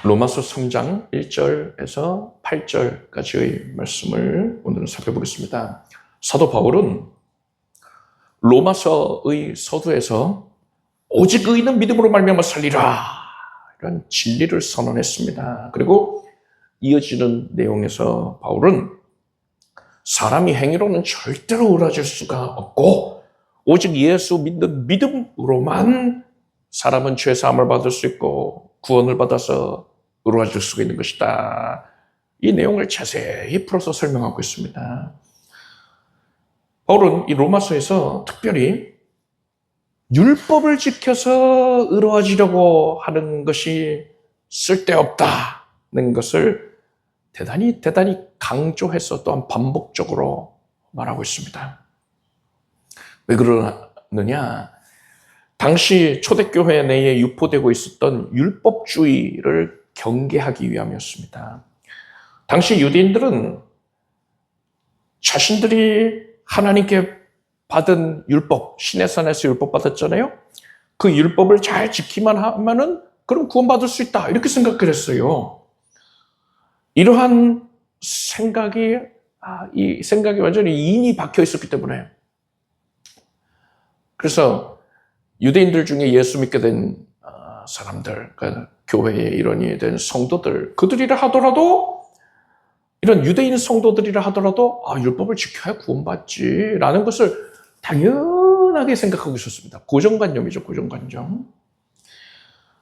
로마서 3장 1절에서 8절까지의 말씀을 오늘은 살펴보겠습니다. 사도 바울은 로마서의 서두에서 오직 의인은 믿음으로 말미암아 살리라 이런 진리를 선언했습니다. 그리고 이어지는 내용에서 바울은 사람이 행위로는 절대로 의로워질 수가 없고 오직 예수 믿는 믿음으로만 사람은 죄 사함을 받을 수 있고 구원을 받아서 의로워질 수가 있는 것이다. 이 내용을 자세히 풀어서 설명하고 있습니다. 바울은 이 로마서에서 특별히 율법을 지켜서 의로워지려고 하는 것이 쓸데없다는 것을 대단히 강조해서 또한 반복적으로 말하고 있습니다. 왜 그러느냐? 당시 초대교회 내에 유포되고 있었던 율법주의를 경계하기 위함이었습니다. 당시 유대인들은 자신들이 하나님께 받은 율법, 신의 산에서 율법 받았잖아요. 그 율법을 잘 지키만 하면은 그럼 구원받을 수 있다 이렇게 생각을 했어요. 이러한 생각이 이 생각이 완전히 인이 박혀 있었기 때문에 그래서 유대인들 중에 예수 믿게 된 사람들, 그러니까 교회의 일원이 된 성도들, 그들이라 하더라도 이런 유대인 성도들이라 하더라도 율법을 지켜야 구원받지라는 것을 당연하게 생각하고 있었습니다. 고정관념이죠, 고정관념.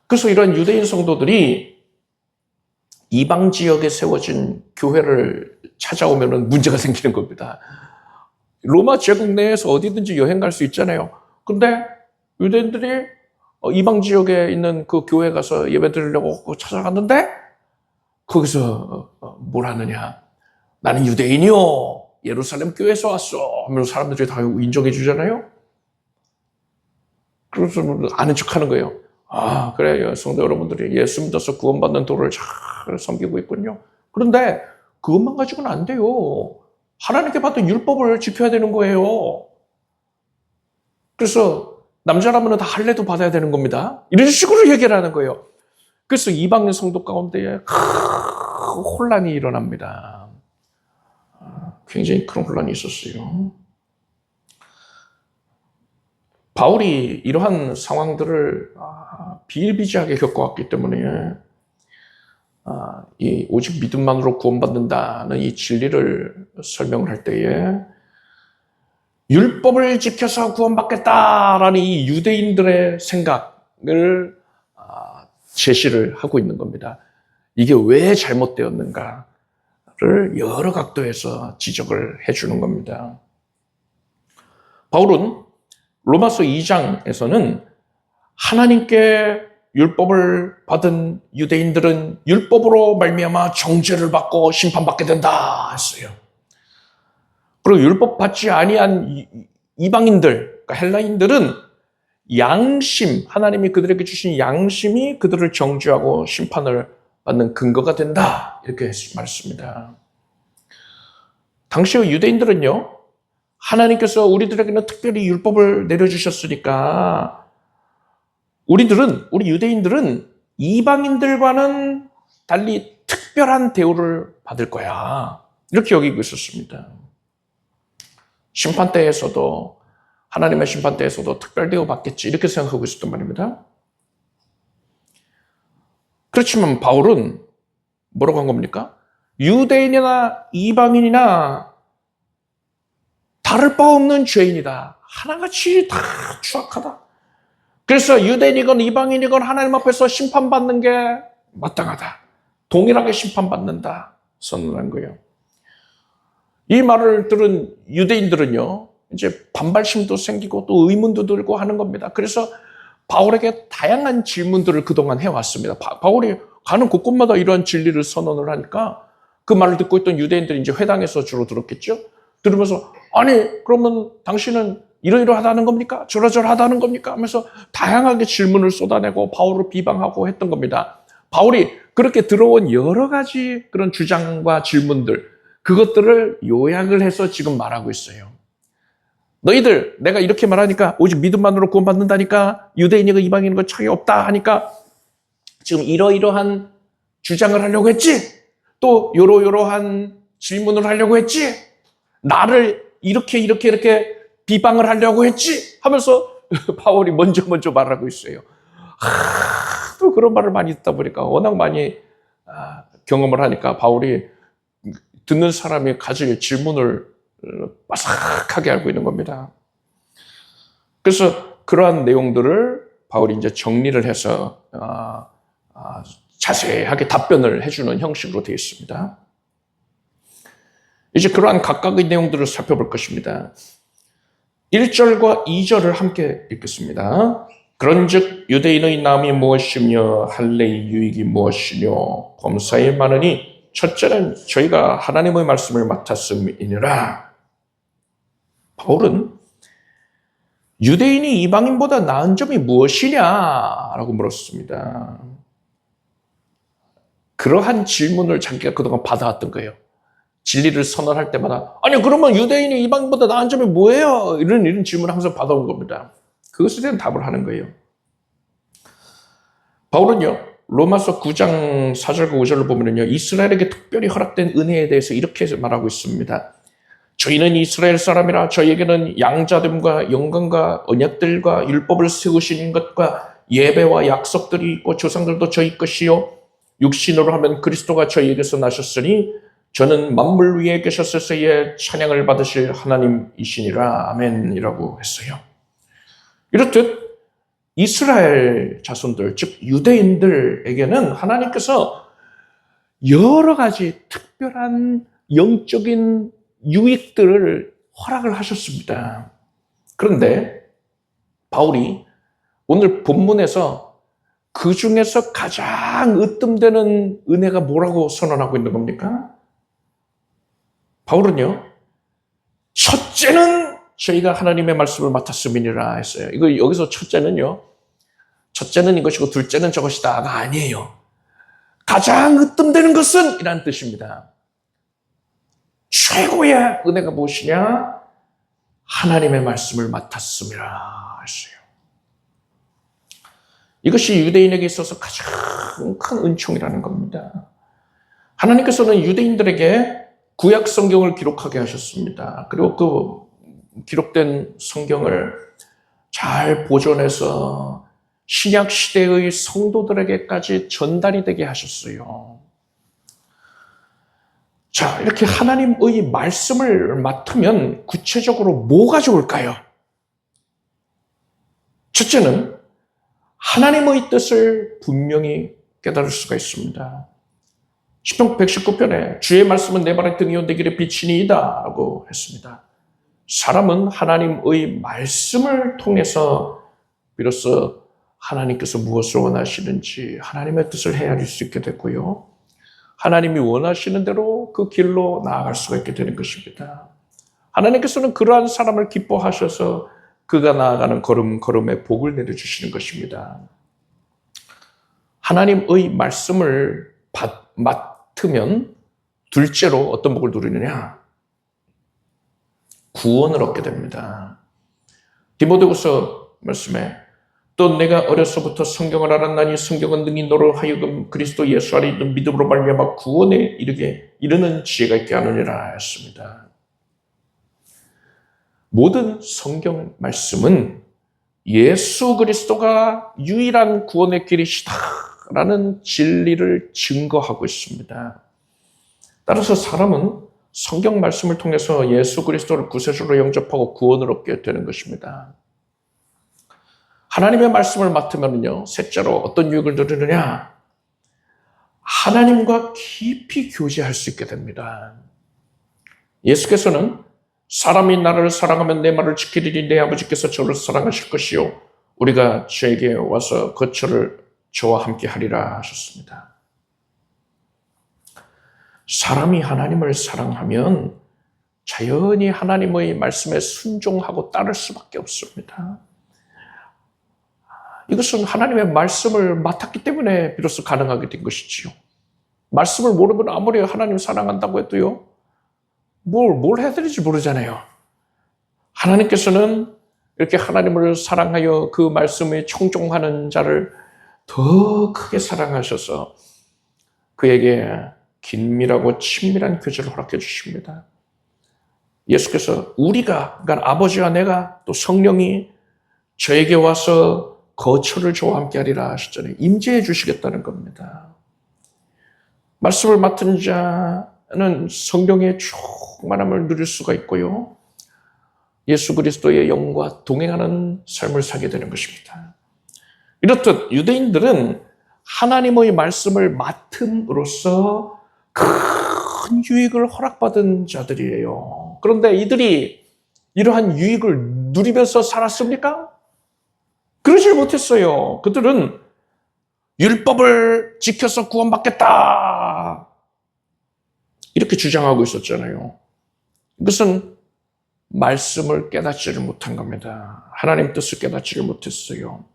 그래서 이런 유대인 성도들이 이방 지역에 세워진 교회를 찾아오면 문제가 생기는 겁니다. 로마 제국 내에서 어디든지 여행 갈 수 있잖아요. 그런데 유대인들이 이방 지역에 있는 그 교회 가서 예배 드리려고 찾아갔는데 거기서 뭘 하느냐. 나는 유대인이요. 예루살렘 교회에서 왔어. 하면 사람들이 다 인정해 주잖아요. 그래서 아는 척 하는 거예요. 그래요. 성도 여러분들이 예수 믿어서 구원받는 도를 잘 섬기고 있군요. 그런데 그것만 가지고는 안 돼요. 하나님께 받은 율법을 지켜야 되는 거예요. 그래서 남자라면 다 할례도 받아야 되는 겁니다. 이런 식으로 얘기를 하는 거예요. 그래서 이방인 성도 가운데에 혼란이 일어납니다. 굉장히 큰 혼란이 있었어요. 바울이 이러한 상황들을 비일비재하게 겪어왔기 때문에 이 오직 믿음만으로 구원받는다는 이 진리를 설명을 할 때에 율법을 지켜서 구원받겠다라는 이 유대인들의 생각을 제시를 하고 있는 겁니다. 이게 왜 잘못되었는가를 여러 각도에서 지적을 해주는 겁니다. 바울은 로마서 2장에서는 하나님께 율법을 받은 유대인들은 율법으로 말미암아 정죄를 받고 심판받게 된다 했어요. 그리고 율법 받지 아니한 이방인들, 그러니까 헬라인들은 양심, 하나님이 그들에게 주신 양심이 그들을 정죄하고 심판을 받는 근거가 된다. 이렇게 말씀입니다. 당시의 유대인들은요, 하나님께서 우리들에게는 특별히 율법을 내려주셨으니까 우리 유대인들은 이방인들과는 달리 특별한 대우를 받을 거야. 이렇게 여기고 있었습니다. 심판대에서도 하나님의 심판대에서도 특별 대우 받겠지 이렇게 생각하고 있었단 말입니다. 그렇지만 바울은 뭐라고 한 겁니까? 유대인이나 이방인이나 다를 바 없는 죄인이다. 하나같이 다 추악하다. 그래서 유대인이건 이방인이건 하나님 앞에서 심판받는 게 마땅하다. 동일하게 심판받는다. 선언한 거예요. 이 말을 들은 유대인들은요, 이제 반발심도 생기고 또 의문도 들고 하는 겁니다. 그래서 바울에게 다양한 질문들을 그동안 해왔습니다. 바울이 가는 곳곳마다 이러한 진리를 선언을 하니까 그 말을 듣고 있던 유대인들이 이제 회당에서 주로 들었겠죠? 들으면서, 그러면 당신은 이러이러하다는 겁니까? 저러저러하다는 겁니까? 하면서 다양하게 질문을 쏟아내고 바울을 비방하고 했던 겁니다. 바울이 그렇게 들어온 여러 가지 그런 주장과 질문들, 그것들을 요약을 해서 지금 말하고 있어요. 너희들 내가 이렇게 말하니까 오직 믿음만으로 구원받는다니까 유대인이고 이방인이고 차이 없다 하니까 지금 이러이러한 주장을 하려고 했지? 또 요러요러한 질문을 하려고 했지? 나를 이렇게 비방을 하려고 했지? 하면서 바울이 먼저 말하고 있어요. 또 그런 말을 많이 듣다 보니까 워낙 많이 경험을 하니까 바울이 듣는 사람이 가질 질문을 빠삭하게 알고 있는 겁니다. 그래서 그러한 내용들을 바울이 이제 정리를 해서 자세하게 답변을 해주는 형식으로 되어 있습니다. 이제 그러한 각각의 내용들을 살펴볼 것입니다. 1절과 2절을 함께 읽겠습니다. 그런즉 유대인의 남이 무엇이며 할례의 유익이 무엇이뇨 범사에 많으니 첫째는 저희가 하나님의 말씀을 맡았음이니라. 바울은 유대인이 이방인보다 나은 점이 무엇이냐라고 물었습니다. 그러한 질문을 자기가 그동안 받아왔던 거예요. 진리를 선언할 때마다 아니 그러면 유대인이 이방인보다 나은 점이 뭐예요? 이런 질문을 항상 받아온 겁니다. 그것에 대한 답을 하는 거예요. 바울은요 로마서 9장 4절과 5절을 보면요 이스라엘에게 특별히 허락된 은혜에 대해서 이렇게 말하고 있습니다. 저희는 이스라엘 사람이라 저희에게는 양자됨과 영광과 언약들과 율법을 세우시는 것과 예배와 약속들이 있고 조상들도 저희 것이요 육신으로 하면 그리스도가 저희에게서 나셨으니 저는 만물 위에 계셨을 때에 찬양을 받으실 하나님이시니라 아멘이라고 했어요. 이렇듯 이스라엘 자손들 즉 유대인들에게는 하나님께서 여러 가지 특별한 영적인 유익들을 허락을 하셨습니다. 그런데 바울이 오늘 본문에서 그 중에서 가장 으뜸되는 은혜가 뭐라고 선언하고 있는 겁니까? 바울은요, 첫째는 저희가 하나님의 말씀을 맡았음이니라 했어요. 이거 여기서 첫째는 이것이고 둘째는 저것이다가 아니에요. 가장 으뜸되는 것은 이란 뜻입니다. 최고의 은혜가 무엇이냐? 하나님의 말씀을 맡았음이라 했어요. 이것이 유대인에게 있어서 가장 큰 은총이라는 겁니다. 하나님께서는 유대인들에게 구약 성경을 기록하게 하셨습니다. 그리고 그 기록된 성경을 잘 보존해서 신약 시대의 성도들에게까지 전달이 되게 하셨어요. 자, 이렇게 하나님의 말씀을 맡으면 구체적으로 뭐가 좋을까요? 첫째는 하나님의 뜻을 분명히 깨달을 수가 있습니다. 시편 119편에 주의 말씀은 내 발의 등이요 내 길의 빛이니이다 라고 했습니다. 사람은 하나님의 말씀을 통해서 비로소 하나님께서 무엇을 원하시는지 하나님의 뜻을 헤아릴 수 있게 됐고요. 하나님이 원하시는 대로 그 길로 나아갈 수가 있게 되는 것입니다. 하나님께서는 그러한 사람을 기뻐하셔서 그가 나아가는 걸음에 복을 내려주시는 것입니다. 하나님의 말씀을 맡으면 둘째로 어떤 복을 누리느냐? 구원을 얻게 됩니다. 디모데후서 말씀에 또 내가 어려서부터 성경을 알았나니 성경은 능히 너로 하여금 그리스도 예수 안에 있는 믿음으로 말미암아 구원에 이르는 지혜가 있게 하느니라 했습니다. 모든 성경 말씀은 예수 그리스도가 유일한 구원의 길이시다라는 진리를 증거하고 있습니다. 따라서 사람은 성경 말씀을 통해서 예수 그리스도를 구세주로 영접하고 구원을 얻게 되는 것입니다. 하나님의 말씀을 맡으면요, 셋째로 어떤 유익을 누리느냐? 하나님과 깊이 교제할 수 있게 됩니다. 예수께서는 사람이 나를 사랑하면 내 말을 지키리니 내 아버지께서 저를 사랑하실 것이요 우리가 저에게 와서 거처를 저와 함께 하리라 하셨습니다. 사람이 하나님을 사랑하면 자연히 하나님의 말씀에 순종하고 따를 수밖에 없습니다. 이것은 하나님의 말씀을 맡았기 때문에 비로소 가능하게 된 것이지요. 말씀을 모르면 아무리 하나님 사랑한다고 해도요, 뭘 해드릴지 모르잖아요. 하나님께서는 이렇게 하나님을 사랑하여 그 말씀에 청종하는 자를 더 크게 사랑하셔서 그에게 긴밀하고 친밀한 교제를 허락해 주십니다. 예수께서 우리가, 그러니까 아버지와 내가 또 성령이 저에게 와서 거처를 저와 함께 하리라 하셨잖아요. 임재해 주시겠다는 겁니다. 말씀을 맡은 자는 성령의 충만함을 누릴 수가 있고요. 예수 그리스도의 영과 동행하는 삶을 살게 되는 것입니다. 이렇듯 유대인들은 하나님의 말씀을 맡음으로써 큰 유익을 허락받은 자들이에요. 그런데 이들이 이러한 유익을 누리면서 살았습니까? 그러질 못했어요. 그들은 율법을 지켜서 구원받겠다, 이렇게 주장하고 있었잖아요. 이것은 말씀을 깨닫지를 못한 겁니다. 하나님 뜻을 깨닫지를 못했어요.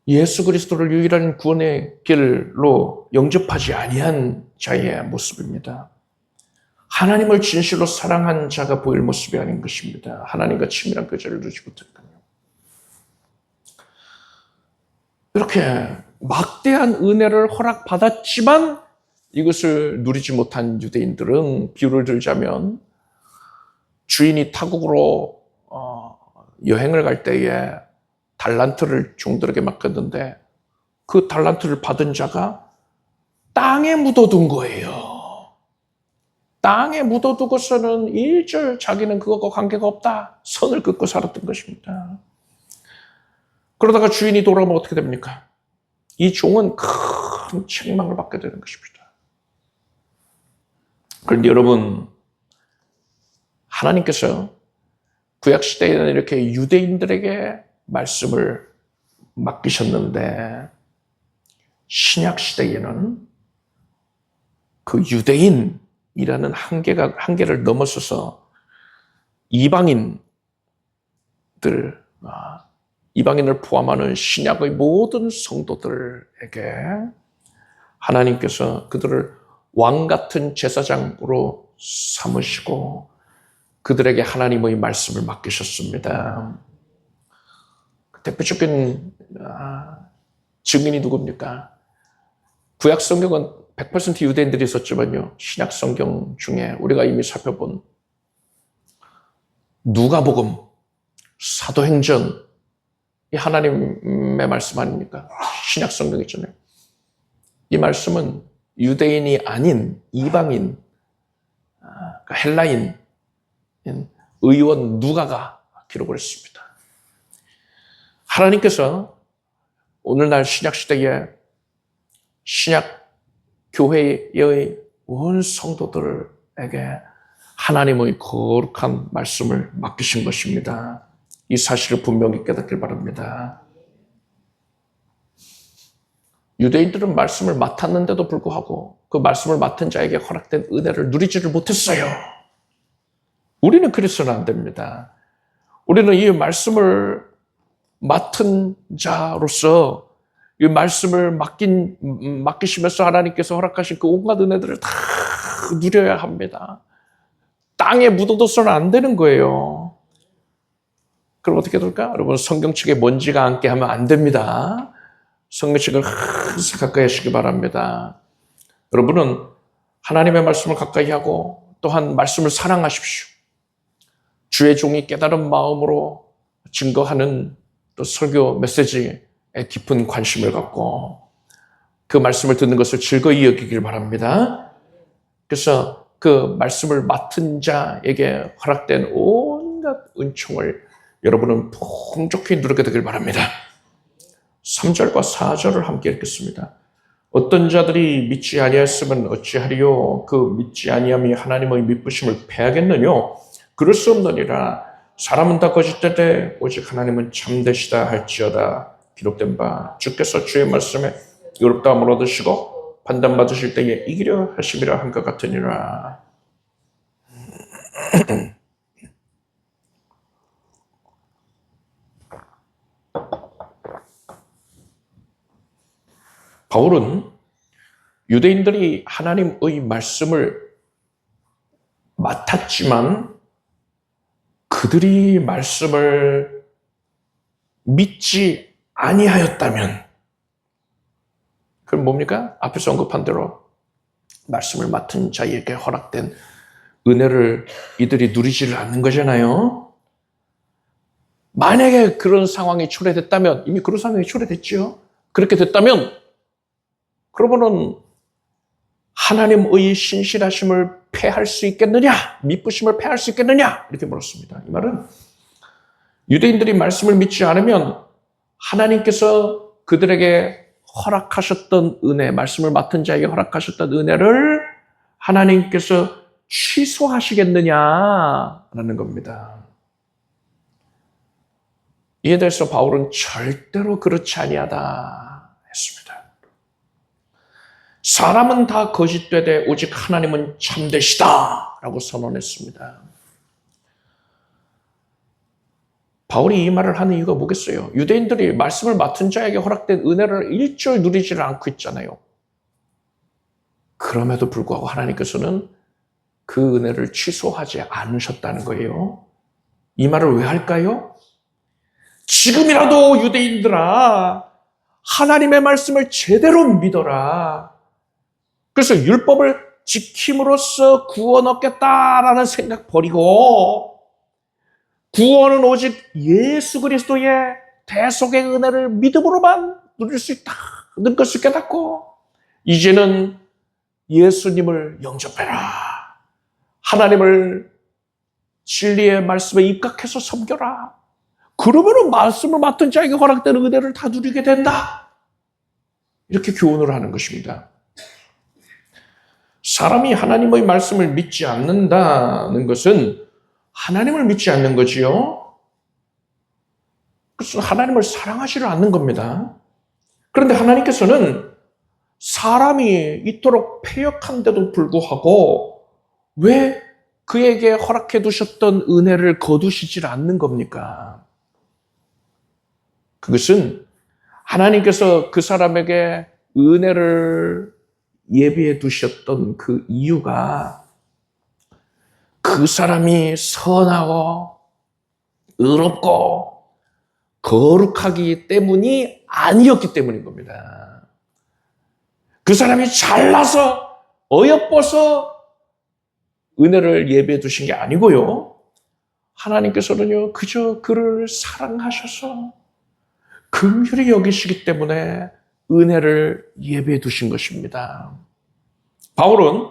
예수 그리스도를 유일한 구원의 길로 영접하지 아니한 자의 모습입니다. 하나님을 진실로 사랑한 자가 보일 모습이 아닌 것입니다. 하나님과 친밀한 교제를 누리지 못했거든요. 이렇게 막대한 은혜를 허락받았지만 이것을 누리지 못한 유대인들은, 비유를 들자면 주인이 타국으로 여행을 갈 때에 달란트를 종들에게 맡겼는데 그 달란트를 받은 자가 땅에 묻어둔 거예요. 땅에 묻어두고서는 일절 자기는 그것과 관계가 없다, 선을 긋고 살았던 것입니다. 그러다가 주인이 돌아오면 어떻게 됩니까? 이 종은 큰 책망을 받게 되는 것입니다. 그런데 여러분, 하나님께서 구약시대에는 이렇게 유대인들에게 말씀을 맡기셨는데 신약시대에는 그 유대인이라는 한계를 넘어서서 이방인을 포함하는 신약의 모든 성도들에게 하나님께서 그들을 왕같은 제사장으로 삼으시고 그들에게 하나님의 말씀을 맡기셨습니다. 대표적인 증인이 누굽니까? 구약 성경은 100% 유대인들이 있었지만요, 신약 성경 중에 우리가 이미 살펴본 누가복음, 사도행전, 이 하나님의 말씀 아닙니까? 신약 성경 있잖아요. 이 말씀은 유대인이 아닌 이방인, 헬라인, 의원 누가가 기록을 했습니다. 하나님께서 오늘날 신약시대에 신약 교회의 온 성도들에게 하나님의 거룩한 말씀을 맡기신 것입니다. 이 사실을 분명히 깨닫길 바랍니다. 유대인들은 말씀을 맡았는데도 불구하고 그 말씀을 맡은 자에게 허락된 은혜를 누리지를 못했어요. 우리는 그래서는 안 됩니다. 우리는 이 말씀을 맡은 자로서 이 말씀을 맡기시면서 하나님께서 허락하신 그 온갖 은혜들을 다 누려야 합니다. 땅에 묻어둬서는 안 되는 거예요. 그럼 어떻게 될까? 여러분, 성경책에 먼지가 앉게 하면 안 됩니다. 성경책을 항상 가까이 하시기 바랍니다. 여러분은 하나님의 말씀을 가까이 하고 또한 말씀을 사랑하십시오. 주의 종이 깨달은 마음으로 증거하는 또 설교 메시지에 깊은 관심을 갖고 그 말씀을 듣는 것을 즐거이 여기길 바랍니다. 그래서 그 말씀을 맡은 자에게 허락된 온갖 은총을 여러분은 풍족히 누리게 되길 바랍니다. 3절과 4절을 함께 읽겠습니다. 어떤 자들이 믿지 아니하였으면 어찌하리요? 그 믿지 아니함이 하나님의 미쁘심을 패하겠느뇨? 그럴 수 없느니라. 사람은 다 거짓되되 오직 하나님은 참되시다 할지어다. 기록된 바 주께서 주의 말씀에 의롭다함을 얻으시고 판단받으실 때에 이기려 하심이라 한 것 같으니라. 바울은 유대인들이 하나님의 말씀을 맡았지만 그들이 말씀을 믿지 아니하였다면 그럼 뭡니까? 앞에서 언급한 대로 말씀을 맡은 자에게 허락된 은혜를 이들이 누리지를 않는 거잖아요. 만약에 그런 상황이 초래됐다면, 이미 그런 상황이 초래됐죠. 그렇게 됐다면, 그러면은 하나님의 신실하심을 패할 수 있겠느냐? 미쁘심을 패할 수 있겠느냐? 이렇게 물었습니다. 이 말은 유대인들이 말씀을 믿지 않으면 하나님께서 그들에게 허락하셨던 은혜, 말씀을 맡은 자에게 허락하셨던 은혜를 하나님께서 취소하시겠느냐라는 겁니다. 이에 대해서 바울은 절대로 그렇지 아니하다 했습니다. 사람은 다 거짓되되 오직 하나님은 참되시다 라고 선언했습니다. 바울이 이 말을 하는 이유가 뭐겠어요? 유대인들이 말씀을 맡은 자에게 허락된 은혜를 일절 누리지를 않고 있잖아요. 그럼에도 불구하고 하나님께서는 그 은혜를 취소하지 않으셨다는 거예요. 이 말을 왜 할까요? 지금이라도 유대인들아, 하나님의 말씀을 제대로 믿어라. 그래서 율법을 지킴으로써 구원 얻겠다라는 생각 버리고 구원은 오직 예수 그리스도의 대속의 은혜를 믿음으로만 누릴 수 있다는 것을 깨닫고 이제는 예수님을 영접해라. 하나님을 진리의 말씀에 입각해서 섬겨라. 그러면 말씀을 맡은 자에게 허락되는 은혜를 다 누리게 된다. 이렇게 교훈을 하는 것입니다. 사람이 하나님의 말씀을 믿지 않는다는 것은 하나님을 믿지 않는 거지요. 그래서 하나님을 사랑하지를 않는 겁니다. 그런데 하나님께서는 사람이 이토록 패역한데도 불구하고 왜 그에게 허락해 두셨던 은혜를 거두시질 않는 겁니까? 그것은 하나님께서 그 사람에게 은혜를 예비해 두셨던 그 이유가 그 사람이 선하고 의롭고 거룩하기 때문이 아니었기 때문인 겁니다. 그 사람이 잘나서 어여뻐서 은혜를 예비해 두신 게 아니고요. 하나님께서는요, 그저 그를 사랑하셔서 긍휼히 여기시기 때문에 은혜를 예비해 두신 것입니다. 바울은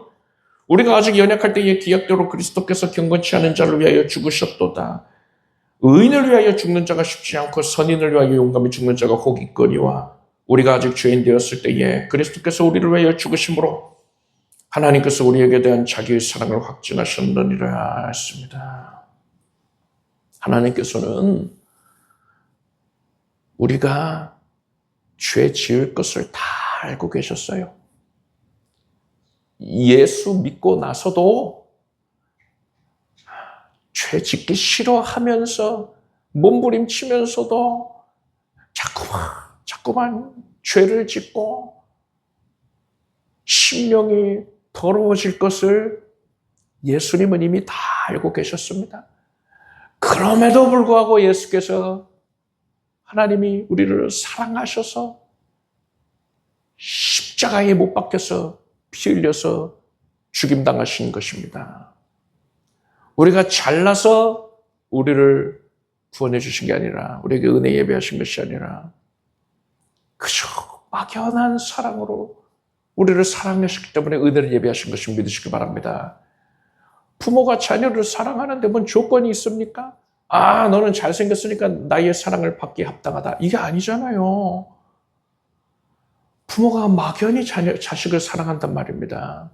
우리가 아직 연약할 때의 기약대로 그리스도께서 경건치 않은 자를 위하여 죽으셨도다. 의인을 위하여 죽는 자가 쉽지 않고 선인을 위하여 용감히 죽는 자가 혹 있거니와 우리가 아직 죄인 되었을 때에 그리스도께서 우리를 위하여 죽으심으로 하나님께서 우리에게 대한 자기의 사랑을 확증하셨느니라 했습니다. 하나님께서는 우리가 죄 지을 것을 다 알고 계셨어요. 예수 믿고 나서도 죄 짓기 싫어하면서 몸부림치면서도 자꾸만 죄를 짓고 심령이 더러워질 것을 예수님은 이미 다 알고 계셨습니다. 그럼에도 불구하고 예수께서 하나님이 우리를 사랑하셔서 십자가에 못 박혀서 피 흘려서 죽임당하신 것입니다. 우리가 잘나서 우리를 구원해 주신 게 아니라 우리에게 은혜 예배하신 것이 아니라 그저 막연한 사랑으로 우리를 사랑하셨기 때문에 은혜를 예배하신 것을 믿으시기 바랍니다. 부모가 자녀를 사랑하는데 뭔 조건이 있습니까? 아, 너는 잘생겼으니까 나의 사랑을 받기에 합당하다. 이게 아니잖아요. 부모가 막연히 자식을 사랑한단 말입니다.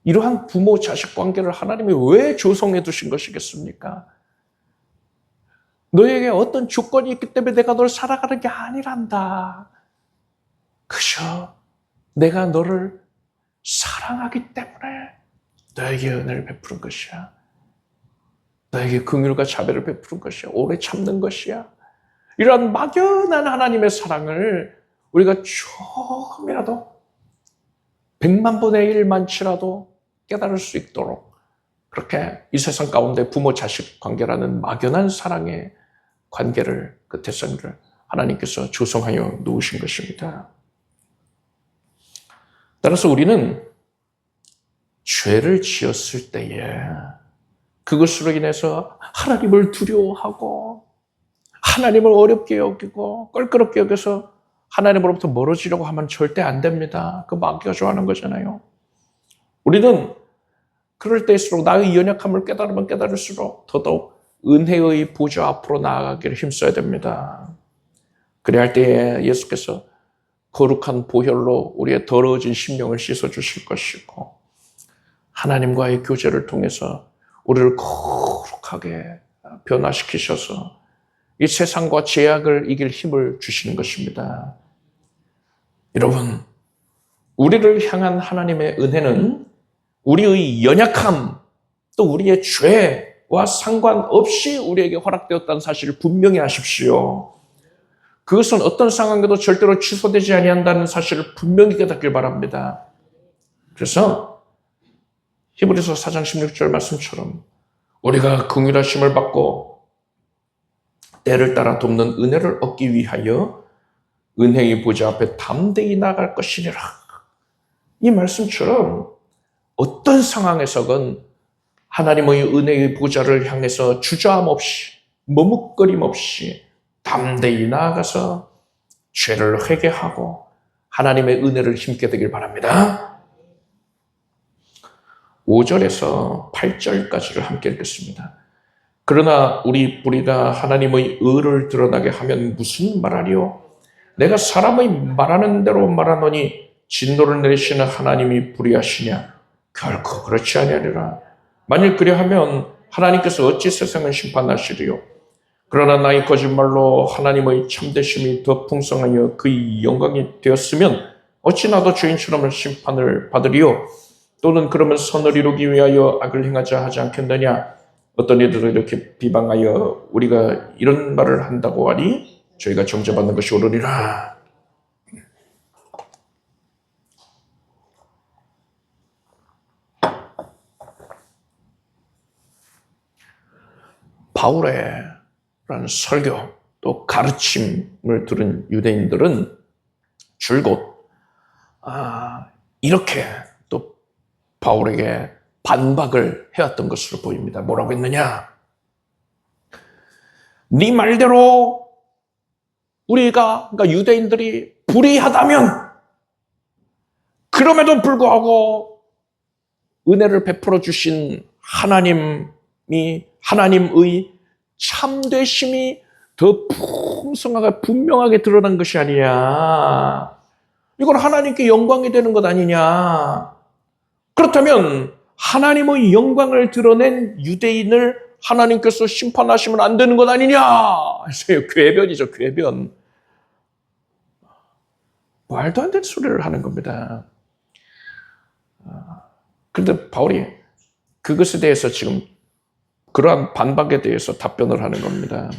이러한 부모-자식 관계를 하나님이 왜 조성해 두신 것이겠습니까? 너에게 어떤 조건이 있기 때문에 내가 널 사랑하는 게 아니란다. 그저 내가 너를 사랑하기 때문에 너에게 은혜를 베푸는 것이야. 너에게 긍휼과 자비를 베푸는 것이야. 오래 참는 것이야. 이런 막연한 하나님의 사랑을 우리가 조금이라도 100만 분의 1만치라도 깨달을 수 있도록 그렇게 이 세상 가운데 부모-자식 관계라는 막연한 사랑의 관계를 그 대상을 하나님께서 조성하여 놓으신 것입니다. 따라서 우리는 죄를 지었을 때에 그것으로 인해서 하나님을 두려워하고 하나님을 어렵게 여기고 껄끄럽게 여겨서 하나님으로부터 멀어지려고 하면 절대 안 됩니다. 그 마귀가 좋아하는 거잖아요. 우리는 그럴 때일수록 나의 연약함을 깨달으면 깨달을수록 더더욱 은혜의 보좌 앞으로 나아가기를 힘써야 됩니다. 그래야 할 때에 예수께서 거룩한 보혈로 우리의 더러워진 심령을 씻어주실 것이고 하나님과의 교제를 통해서 우리를 거룩하게 변화시키셔서 이 세상과 죄악을 이길 힘을 주시는 것입니다. 여러분, 우리를 향한 하나님의 은혜는 우리의 연약함 또 우리의 죄와 상관없이 우리에게 허락되었다는 사실을 분명히 아십시오. 그것은 어떤 상황에도 절대로 취소되지 아니한다는 사실을 분명히 깨닫길 바랍니다. 그래서 히브리서 4장 16절 말씀처럼 우리가 긍휼하심을 받고 때를 따라 돕는 은혜를 얻기 위하여 은혜의 보좌 앞에 담대히 나아갈 것이니라. 이 말씀처럼 어떤 상황에서건 하나님의 은혜의 보좌를 향해서 주저함 없이 머뭇거림 없이 담대히 나아가서 죄를 회개하고 하나님의 은혜를 힘게 되길 바랍니다. 5절에서 8절까지를 함께 읽겠습니다. 그러나 우리가 하나님의 의를 드러나게 하면 무슨 말하리요? 내가 사람의 말하는 대로 말하노니 진노를 내리시는 하나님이 불의하시냐? 결코 그렇지 아니하리라. 만일 그리하면 하나님께서 어찌 세상을 심판하시리요? 그러나 나의 거짓말로 하나님의 참되심이 더 풍성하여 그의 영광이 되었으면 어찌 나도 죄인처럼 심판을 받으리요? 또는 그러면 선을 이루기 위하여 악을 행하자 하지 않겠느냐? 어떤 이들은 이렇게 비방하여 우리가 이런 말을 한다고 하니 저희가 정죄받는 것이 옳으리라. 바울의라는 설교 또 가르침을 들은 유대인들은 줄곧 이렇게 또 바울에게 반박을 해왔던 것으로 보입니다. 뭐라고 했느냐? 네 말대로 그러니까 유대인들이 불의하다면 그럼에도 불구하고 은혜를 베풀어 주신 하나님의 참되심이 더 풍성하게 분명하게 드러난 것이 아니냐. 이건 하나님께 영광이 되는 것 아니냐. 그렇다면 하나님의 영광을 드러낸 유대인을 하나님께서 심판하시면 안 되는 것 아니냐. 그래서 궤변이죠, 궤변. 말도 안 되는 소리를 하는 겁니다. 그런데 바울이 그것에 대해서 지금 그러한 반박에 대해서 답변을 하는 겁니다.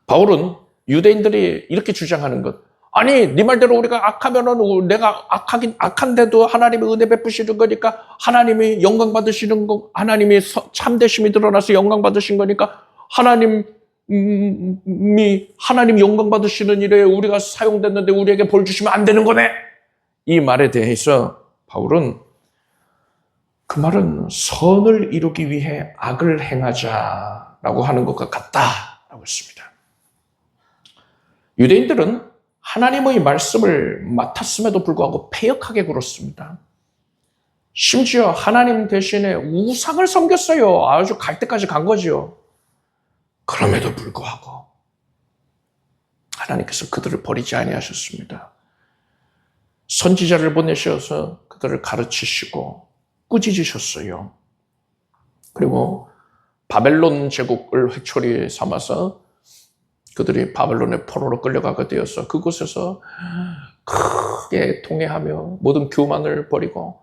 바울은 유대인들이 이렇게 주장하는 것. 아니, 네 말대로 우리가 악하면은 내가 악한데도 하나님의 은혜 베푸시는 거니까 하나님이 영광 받으시는 거, 하나님이 참되심이 드러나서 영광 받으신 거니까 하나님 영광 받으시는 일에 우리가 사용됐는데 우리에게 벌 주시면 안 되는 거네. 이 말에 대해서 바울은 그 말은 선을 이루기 위해 악을 행하자라고 하는 것과 같다라고 했습니다. 유대인들은 하나님의 말씀을 맡았음에도 불구하고 패역하게 굴었습니다. 심지어 하나님 대신에 우상을 섬겼어요. 아주 갈 때까지 간 거죠. 그럼에도 불구하고 하나님께서 그들을 버리지 아니하셨습니다. 선지자를 보내셔서 그들을 가르치시고 꾸짖으셨어요. 그리고 바벨론 제국을 회초리 삼아서 그들이 바벨론의 포로로 끌려가게 되어서 그곳에서 크게 통회하며 모든 교만을 버리고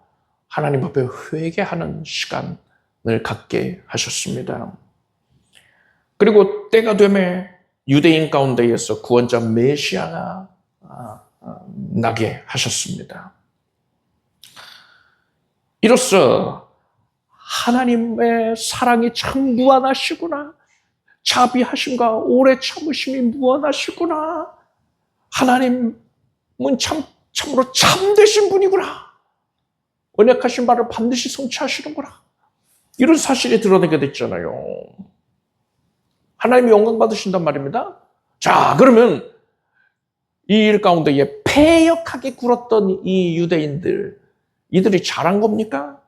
하나님 앞에 회개하는 시간을 갖게 하셨습니다. 그리고 때가 되매 유대인 가운데에서 구원자 메시아가 나게 하셨습니다. 이로써 하나님의 사랑이 참 무한하시구나. 자비하심과 오래 참으심이 무한하시구나. 하나님은 참 참으로 참되신 분이구나. 언약하신 바를 반드시 성취하시는구나. 이런 사실이 드러나게 됐잖아요. 하나님이 영광 받으신단 말입니다. 자, 그러면 이 일 가운데에 패역하게 굴었던 이 유대인들, 이들이 잘한 겁니까?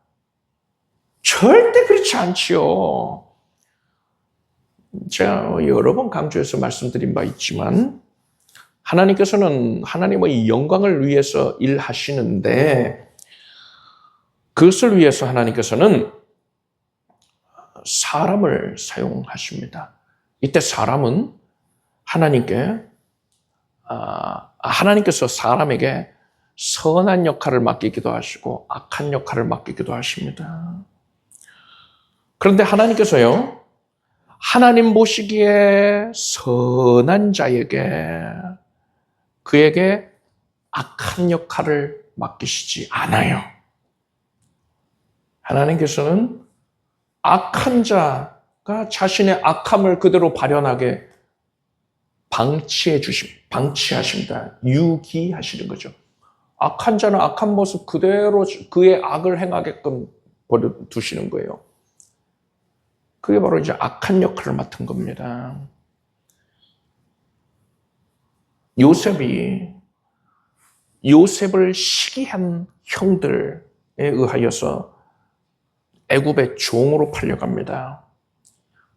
절대 그렇지 않지요. 제가 여러 번 강조해서 말씀드린 바 있지만 하나님께서는 하나님의 영광을 위해서 일하시는데 그것을 위해서 하나님께서는 사람을 사용하십니다. 이때 사람은 하나님께서 사람에게 선한 역할을 맡기기도 하시고 악한 역할을 맡기기도 하십니다. 그런데 하나님께서요, 하나님 보시기에 선한 자에게 그에게 악한 역할을 맡기시지 않아요. 하나님께서는 악한 자가 자신의 악함을 그대로 발현하게 방치하십니다. 유기하시는 거죠. 악한 자는 악한 모습 그대로 그의 악을 행하게끔 버려두시는 거예요. 그게 바로 이제 악한 역할을 맡은 겁니다. 요셉을 시기한 형들에 의하여서 애굽의 종으로 팔려갑니다.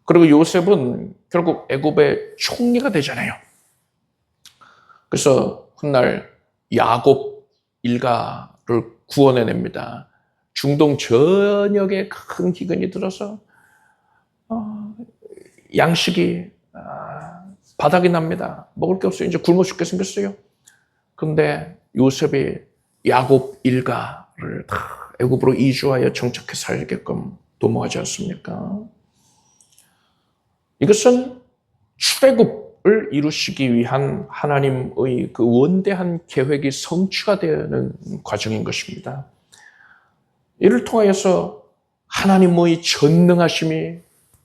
그리고 요셉은 결국 애굽의 총리가 되잖아요. 그래서 훗날 야곱 일가를 구원해냅니다. 중동 전역에 큰 기근이 들어서 양식이 바닥이 납니다. 먹을 게 없어요. 이제 굶어 죽게 생겼어요. 그런데 요셉이 야곱 일가를 다 애굽으로 이주하여 정착해 살게끔 도모하지 않습니까? 이것은 출애굽을 이루시기 위한 하나님의 그 원대한 계획이 성취가 되는 과정인 것입니다. 이를 통하여서 하나님의 전능하심이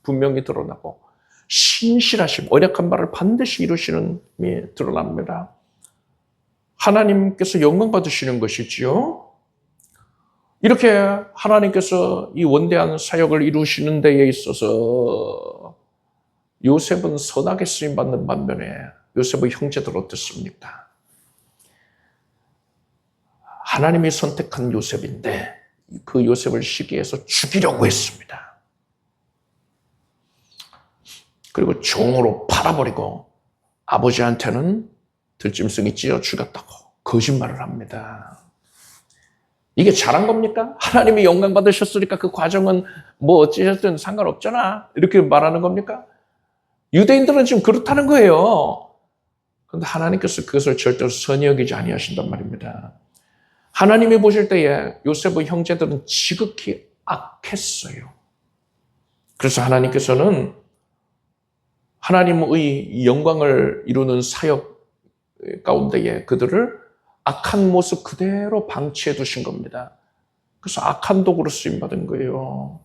분명히 드러나고 신실하심, 언약한 바를 반드시 이루시는 힘이 드러납니다. 하나님께서 영광 받으시는 것이지요. 이렇게 하나님께서 이 원대한 사역을 이루시는 데에 있어서 요셉은 선하게 쓰임받는 반면에 요셉의 형제들 어떻습니까? 하나님이 선택한 요셉인데 그 요셉을 시기해서 죽이려고 했습니다. 그리고 종으로 팔아버리고 아버지한테는 들짐승이 찢어 죽였다고 거짓말을 합니다. 이게 잘한 겁니까? 하나님이 영광 받으셨으니까 그 과정은 뭐 어찌됐든 상관없잖아. 이렇게 말하는 겁니까? 유대인들은 지금 그렇다는 거예요. 그런데 하나님께서 그것을 절대로 선히 여기지 아니하신단 말입니다. 하나님이 보실 때에 요셉의 형제들은 지극히 악했어요. 그래서 하나님께서는 하나님의 영광을 이루는 사역 가운데에 그들을 악한 모습 그대로 방치해 두신 겁니다. 그래서 악한 도구로 쓰임받은 거예요.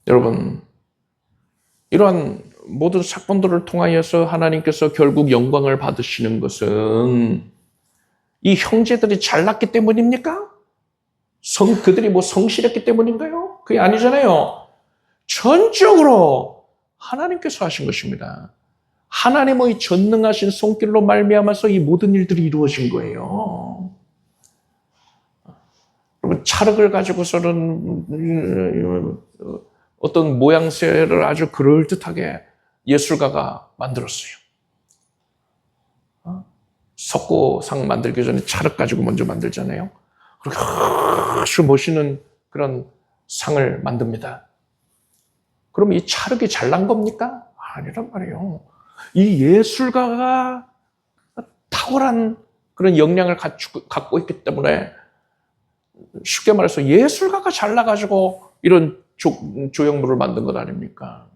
여러분, 이러한 모든 사건들을 통하여서 하나님께서 결국 영광을 받으시는 것은 이 형제들이 잘났기 때문입니까? 그들이 뭐 성실했기 때문인가요? 그게 아니잖아요. 전적으로 하나님께서 하신 것입니다. 하나님의 전능하신 손길로 말미암아서 이 모든 일들이 이루어진 거예요. 여러분, 찰흙을 가지고서는 어떤 모양새를 아주 그럴듯하게 예술가가 만들었어요. 석고상 만들기 전에 찰흙 가지고 먼저 만들잖아요. 그렇게 아주 멋있는 그런 상을 만듭니다. 그럼 이 찰흙이 잘난 겁니까? 아니란 말이에요. 이 예술가가 탁월한 그런 역량을 갖고 있기 때문에 쉽게 말해서 예술가가 잘나가지고 이런 조형물을 만든 것 아닙니까?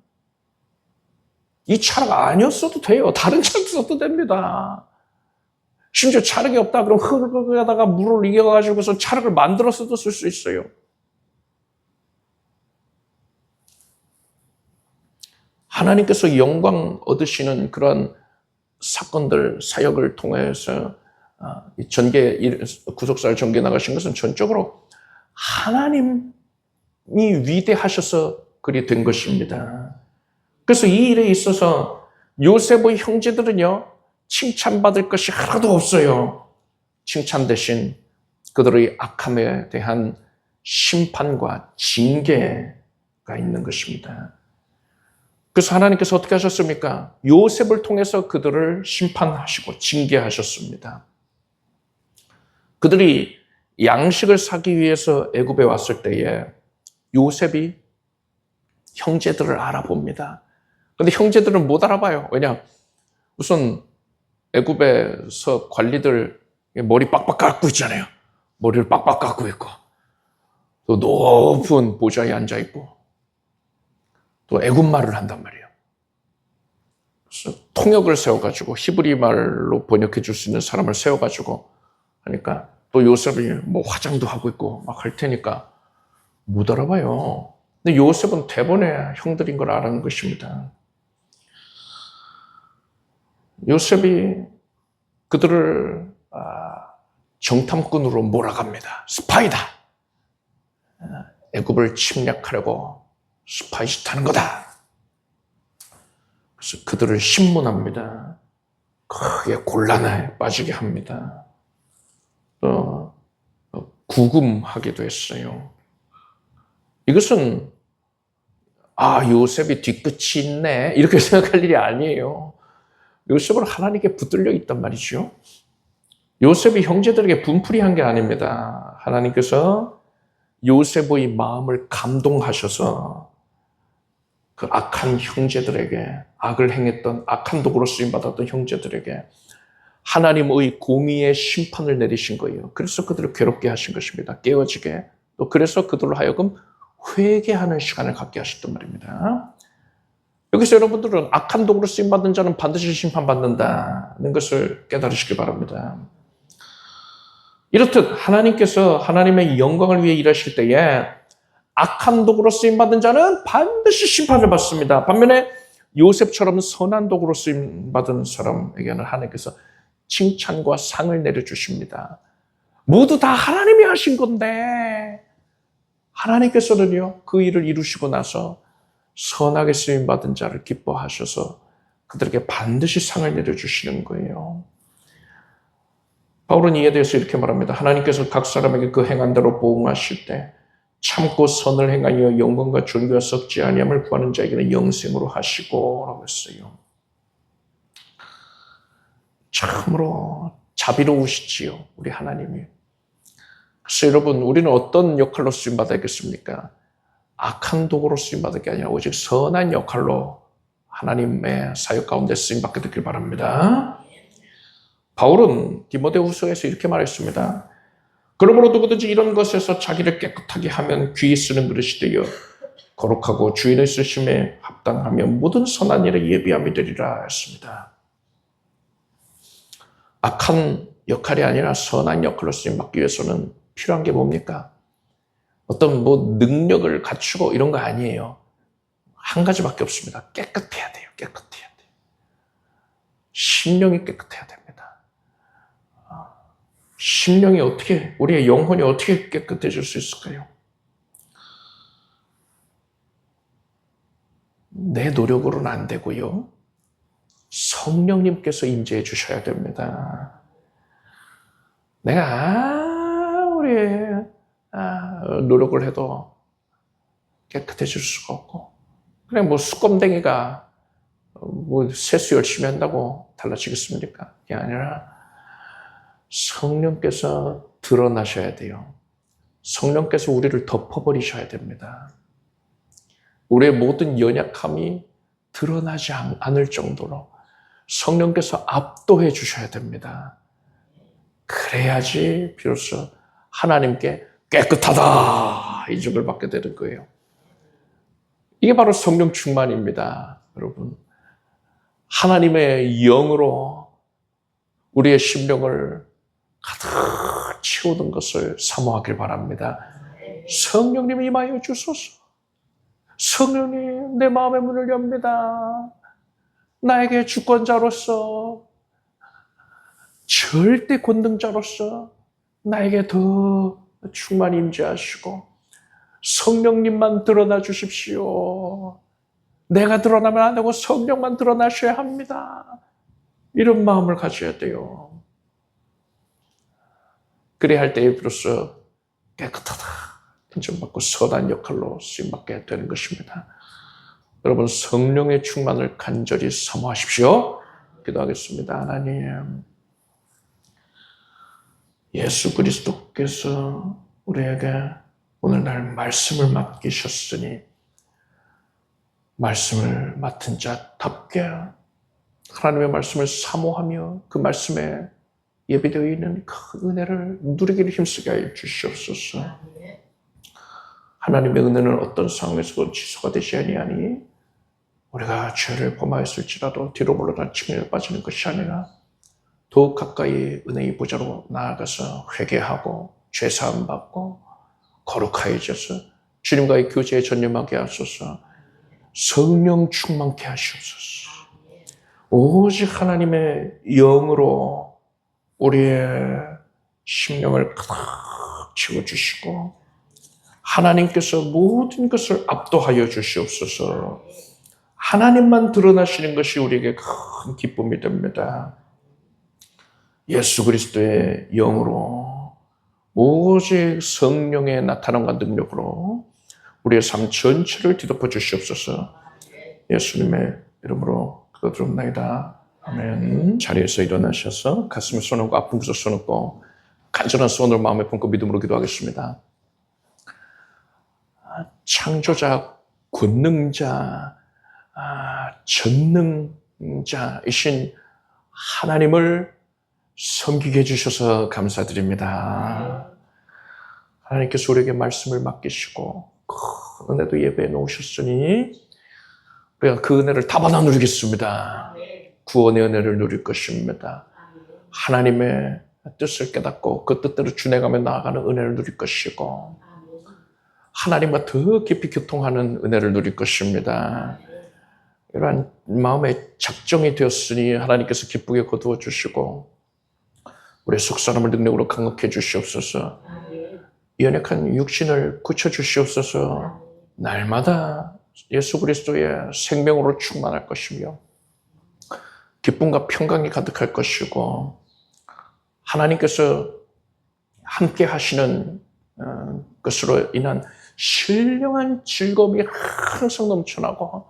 이 찰흙 아니었어도 돼요. 다른 찰흙 써도 됩니다. 심지어 찰흙이 없다 그럼 흙에다가 물을 이겨가지고서 찰흙을 만들어서도 쓸 수 있어요. 하나님께서 영광 얻으시는 그런 사건들, 사역을 통해서 이 구속사를 전개 나가신 것은 전적으로 하나님이 위대하셔서 그리 된 것입니다. 그래서 이 일에 있어서 요셉의 형제들은요, 칭찬받을 것이 하나도 없어요. 칭찬 대신 그들의 악함에 대한 심판과 징계가 있는 것입니다. 그래서 하나님께서 어떻게 하셨습니까? 요셉을 통해서 그들을 심판하시고 징계하셨습니다. 그들이 양식을 사기 위해서 애굽에 왔을 때에 요셉이 형제들을 알아봅니다. 그런데 형제들은 못 알아봐요. 왜냐? 우선 애굽에서 관리들 머리 빡빡 깎고 있잖아요. 머리를 빡빡 깎고 있고 또 높은 보좌에 앉아 있고 또 애굽 말을 한단 말이에요. 그래서 통역을 세워가지고 히브리 말로 번역해 줄 수 있는 사람을 세워가지고 하니까 또 요셉이 뭐 화장도 하고 있고 막 할 테니까 못 알아봐요. 근데 요셉은 대번에 형들인 걸 알아는 것입니다. 요셉이 그들을 정탐꾼으로 몰아갑니다. 스파이다. 애굽을 침략하려고 스파이짓 하는 거다. 그래서 그들을 신문합니다. 크게 곤란에 빠지게 합니다. 또 구금하기도 했어요. 이것은 요셉이 뒤끝이 있네 이렇게 생각할 일이 아니에요. 요셉은 하나님께 붙들려 있단 말이죠. 요셉이 형제들에게 분풀이한 게 아닙니다. 하나님께서 요셉의 마음을 감동하셔서 그 악한 형제들에게, 악을 행했던 악한 도구로 쓰임받았던 형제들에게 하나님의 공의의 심판을 내리신 거예요. 그래서 그들을 괴롭게 하신 것입니다. 깨어지게. 또 그래서 그들로 하여금 회개하는 시간을 갖게 하셨단 말입니다. 여기서 여러분들은 악한 도구로 쓰임받은 자는 반드시 심판받는다는 것을 깨달으시기 바랍니다. 이렇듯 하나님께서 하나님의 영광을 위해 일하실 때에 악한 도구로 쓰임받은 자는 반드시 심판을 받습니다. 반면에 요셉처럼 선한 도구로 쓰임받은 사람에게는 하나님께서 칭찬과 상을 내려주십니다. 모두 다 하나님이 하신 건데 하나님께서는요, 그 일을 이루시고 나서 선하게 쓰임받은 자를 기뻐하셔서 그들에게 반드시 상을 내려주시는 거예요. 바울은 이에 대해서 이렇게 말합니다. 하나님께서 각 사람에게 그 행한 대로 보응하실 때 참고 선을 행하여 영광과 존귀와 썩지 아니함을 구하는 자에게는 영생으로 하시고 라고 했어요. 참으로 자비로우시지요, 우리 하나님이. 그래서 여러분, 우리는 어떤 역할로 쓰임받아야겠습니까? 악한 도구로 쓰임받을 게 아니라 오직 선한 역할로 하나님의 사역 가운데 쓰임받게 되길 바랍니다. 바울은 디모데후서에서 이렇게 말했습니다. 그러므로 누구든지 이런 것에서 자기를 깨끗하게 하면 귀히 쓰는 그릇이 되어 거룩하고 주인의 쓰심에 합당하며 모든 선한 일에 예비함이 되리라 했습니다. 악한 역할이 아니라 선한 역할로 쓰임받기 위해서는 필요한 게 뭡니까? 어떤 능력을 갖추고 이런 거 아니에요. 한 가지밖에 없습니다. 깨끗해야 돼요. 깨끗해야 돼요. 심령이 깨끗해야 됩니다. 심령이 어떻게, 우리의 영혼이 어떻게 깨끗해질 수 있을까요? 내 노력으로는 안 되고요. 성령님께서 임재해 주셔야 됩니다. 내가 아무리 노력을 해도 깨끗해질 수가 없고, 그냥 수검댕이가 세수 열심히 한다고 달라지겠습니까? 그게 아니라 성령께서 드러나셔야 돼요. 성령께서 우리를 덮어버리셔야 됩니다. 우리의 모든 연약함이 드러나지 않을 정도로 성령께서 압도해 주셔야 됩니다. 그래야지 비로소 하나님께 깨끗하다 이 증을 받게 되는 거예요. 이게 바로 성령 충만입니다. 여러분, 하나님의 영으로 우리의 심령을 가득 채우는 것을 사모하길 바랍니다. 성령님 임하여 주소서. 성령님, 내 마음의 문을 엽니다. 나에게 주권자로서 절대 권능자로서 나에게 더 충만히 임재하시고 성령님만 드러나 주십시오. 내가 드러나면 안 되고 성령만 드러나셔야 합니다. 이런 마음을 가져야 돼요. 그래야 할 때에 비로소 깨끗하다, 인정받고 선한 역할로 쓰임받게 되는 것입니다. 여러분, 성령의 충만을 간절히 사모하십시오. 기도하겠습니다. 하나님, 예수 그리스도께서 우리에게 오늘날 말씀을 맡기셨으니 말씀을 맡은 자답게 하나님의 말씀을 사모하며 그 말씀에 예비되어 있는 큰 은혜를 누리기를 힘쓰게 하여 주시옵소서. 하나님의 은혜는 어떤 상황에서도 지소가 되지 아니하니 우리가 죄를 범하였을지라도 뒤로 물러나 측면에 빠지는 것이 아니라 더욱 가까이 은혜의 보좌로 나아가서 회개하고 죄사함 받고 거룩하여져서 주님과의 교제에 전념하게 하소서. 성령 충만케 하시옵소서. 오직 하나님의 영으로 우리의 심령을 가득 채워주시고 하나님께서 모든 것을 압도하여 주시옵소서. 하나님만 드러나시는 것이 우리에게 큰 기쁨이 됩니다. 예수 그리스도의 영으로 오직 성령의 나타남과 능력으로 우리의 삶 전체를 뒤덮어 주시옵소서. 예수님의 이름으로 기도드립니다. 아멘. 자리에서 일어나셔서 가슴에 손 얹고 아픈 곳에 손 얹고 간절한 소원을 마음에 품고 믿음으로 기도하겠습니다. 창조자, 권능자, 전능자이신 하나님을 섬기게 해주셔서 감사드립니다. 하나님께서 우리에게 말씀을 맡기시고 큰 은혜도 예배해 놓으셨으니 우리가 그 은혜를 다 받아 누리겠습니다. 구원의 은혜를 누릴 것입니다. 하나님의 뜻을 깨닫고 그 뜻대로 준행하며 나아가는 은혜를 누릴 것이고 하나님과 더 깊이 교통하는 은혜를 누릴 것입니다. 이러한 마음의 작정이 되었으니 하나님께서 기쁘게 거두어 주시고 우리의 속사람을 능력으로 강력해 주시옵소서. 연약한 육신을 고쳐주시옵소서. 날마다 예수 그리스도의 생명으로 충만할 것이며 기쁨과 평강이 가득할 것이고 하나님께서 함께 하시는 것으로 인한 신령한 즐거움이 항상 넘쳐나고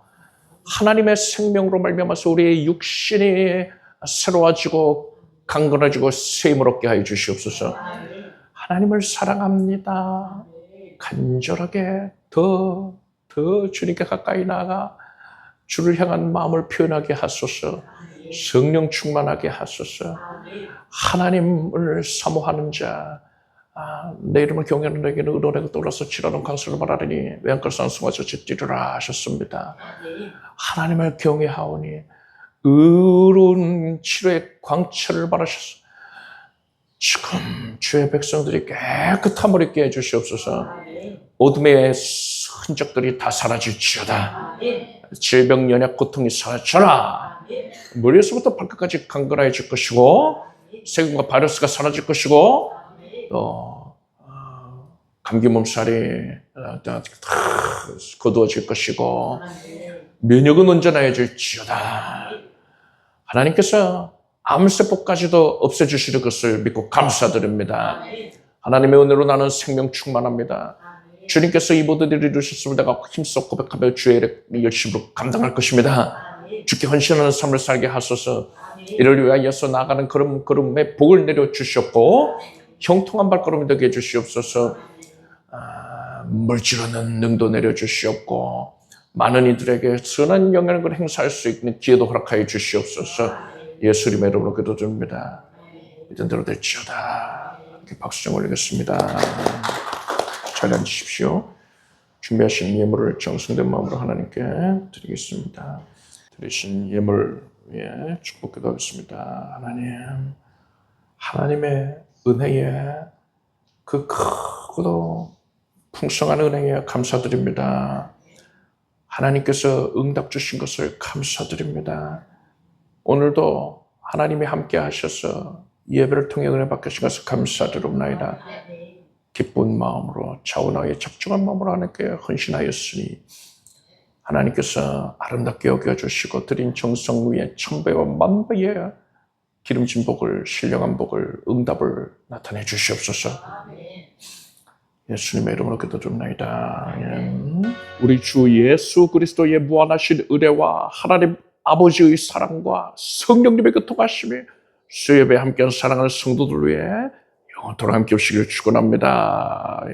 하나님의 생명으로 말미암아서 우리의 육신이 새로워지고 강건해지고 새 힘을 얻게 하여 주시옵소서. 하나님을 사랑합니다. 간절하게 더 주님께 가까이 나아가 주를 향한 마음을 표현하게 하소서. 성령 충만하게 하소서. 하나님을 사모하는 자, 내 이름을 경외하는 너에게는 의로내고 떠올라서 지라는 강수를 말하리니 외양간 산수마저지 뛰리라 하셨습니다. 하나님을 경외하오니 의로운 치료의 광채를 바라셔서 지금 주의 백성들이 깨끗함을 입게 해주시옵소서. 어둠의 흔적들이 다 사라질지어다. 질병, 연약, 고통이 사라져라. 머리에서부터 발끝까지 강건해질 것이고 세균과 바이러스가 사라질 것이고 또 감기 몸살이 거두어질 것이고 면역은 온전해질지어다. 하나님께서 암세포까지도 없애주시는 것을 믿고 감사드립니다. 하나님의 은혜로 나는 생명 충만합니다. 주님께서 이 모든 일을 이루셨음을 내가 힘써 고백하며 주의 일을 열심으로 감당할 것입니다. 주께 헌신하는 삶을 살게 하소서. 이를 위하여서 나아가는 걸음에 복을 내려주셨고 형통한 발걸음이 되게 해주시옵소서. 물질없는 능도 내려주시옵고 많은 이들에게 선한 영향력을 행사할 수 있는 기회도 허락하여 주시옵소서. 예수님의 이름으로 기도드립니다. 믿은 대로 될지어다. 이렇게 박수 좀 올리겠습니다. 잘 앉으십시오. 준비하신 예물을 정성된 마음으로 하나님께 드리겠습니다. 드리신 예물 위에 축복 기도하겠습니다. 하나님, 하나님의 은혜에 그 크고도 풍성한 은혜에 감사드립니다. 하나님께서 응답 주신 것을 감사드립니다. 오늘도 하나님이 함께 하셔서 이 예배를 통해 은혜 받게 하신 것을 감사드립니다. 기쁜 마음으로 자원하여 적정한 마음으로 하나님께 헌신하였으니 하나님께서 아름답게 여겨주시고 드린 정성 위에 천배와 만배의 기름진 복을, 신령한 복을, 응답을 나타내 주시옵소서. 예수님의 이름으로 기도드립니다. 우리 주 예수 그리스도의 무한하신 은혜와 하나님 아버지의 사랑과 성령님의 교통하심이 수요예배 함께한 사랑하는 성도들 위해 영원토록 함께 오시기를 축원합니다.